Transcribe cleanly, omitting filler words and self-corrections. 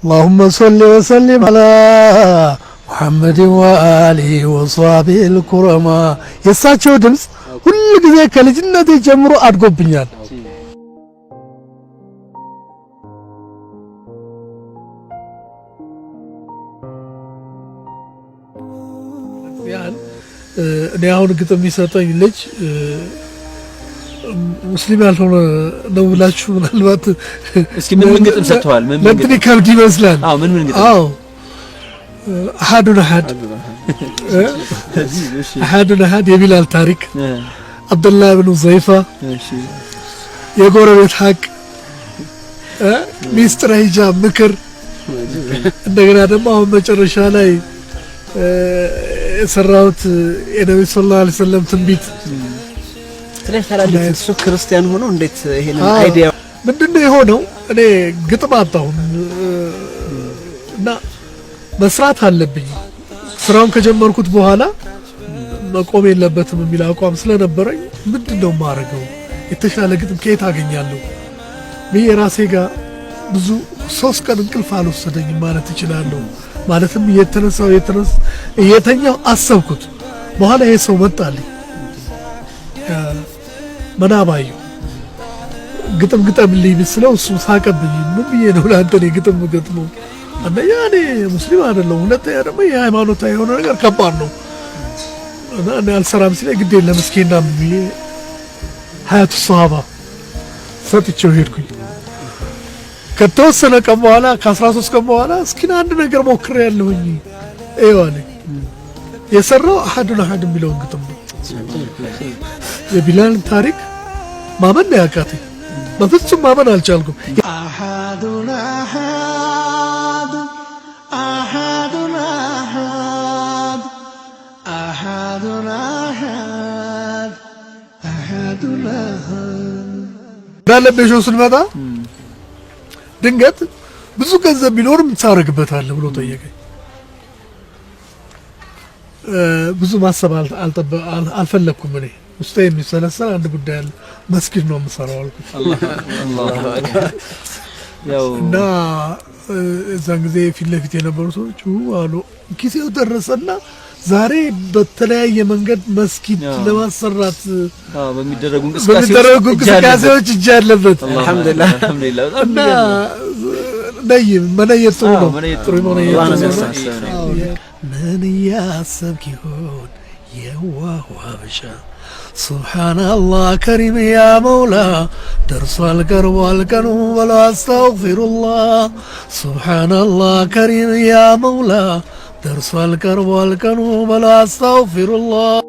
اللهم صل وسلم على محمد وآله وصحبه الكرماء የሳቸው ድምጽ ሁሉ ጊዜ ከልጅነቴ ጀምሮ አድጎብኛል። እኔ አሁን ግጥም የሚሰጠኝ ልጅ ሙስሊም ያልሆነ ነው ብላችሁ ምናልባት እስኪ ምን ግጥም ሰጥተዋል? ለምን ከብድ ይመስላል? ምን ግጥም? አሐዱን አሐድ የቢላል ታሪክ፣ አብዱላህ ብኑ ዘይፋ፣ የጎረቤት ሐቅ፣ ሚስጥረ ሂጃብ ምክር፣ እንደገና ደግሞ አሁን መጨረሻ ላይ የሰራሁት የነብዩ ሰለላሁ ዐለይሂ ወሰለም ትንቢት ስለተላልፍ እሱ ክርስቲያን ሆኖ እንዴት ይሄንን አይዲያ ምንድነው የሆነው? እኔ ግጥም አጣሁ እና መስራት አለብኝ። ስራውን ከጀመርኩት በኋላ መቆም የለበትም የሚል አቋም ስለነበረኝ ምንድነው ማረገው? የተሻለ ግጥም ከየት አገኛለሁ? በየራሴ ጋር ብዙ 3 ቀን እንቅልፍ አልወሰደኝም ማለት እችላለሁ። ማለትም እየተኛው አሰብኩት። በኋላ ይሄ ሰው መጣልኝ መናባዩ ግጥም ግጠምልኝ ብስለው እሱ ሳቀብኝ። ምን ብዬ ነው ለአንተ ግጥም ገጥሞ? አንደኛ እኔ ሙስሊም አይደለሁም፣ ሁለተኛ ደግሞ የሃይማኖታዊ የሆነ ነገር ከባድ ነው እና እኔ አልሰራም ሲለኝ ግድ የለም እስኪ እና ብዬ ሀያቱ ሷሃባ ሰጥቼው ሄድኩኝ። ከተወሰነ ቀን በኋላ ከ13 ቀን በኋላ እስኪ አንድ ነገር ሞክሬያለሁኝ አለኝ። የሰራው አሐዱን አሐድ የሚለውን ግጥም ነው። የቢላልን ታሪክ ማመን ነው ያቃተኝ። በፍጹም ማመን አልቻልኩም። አሐዱን አሐድ አሐዱን አሐድ አሐዱን አሐድ አሐዱን አሐድ ባለበሾ ስንመጣ ድንገት ብዙ ገንዘብ ቢኖር ምን ታረግበታለህ ብሎ ጠየቀኝ። ብዙ ማሰብ አልፈለኩም። እኔ ውስጤ የሚሰለሰል አንድ ጉዳይ አለ። መስጊድ ነው የምሰራው አልኩት። እና እዛን ጊዜ ፊት ለፊት የነበሩ ሰዎች አሉ ጊዜው ደረሰና ዛሬ በተለያየ መንገድ መስጊድ ለማሰራት በሚደረጉ እንቅስቃሴዎች እጅ አለበት። አልহামዱሊላህ እና መነየት ጥሩ ነው። ምን ያሰብክ ይሆን የዋህ ሀበሻ? ሱብሃንአላህ ከሪም ያ መውላ ደርሷል ቀርቧል ቀኑ በላ አስተግፊሩላህ። ሱብሃንአላህ ከሪም ያ መውላ ደርሷል ቀርቧል ቀኑ በላ አስተግፊሩላህ።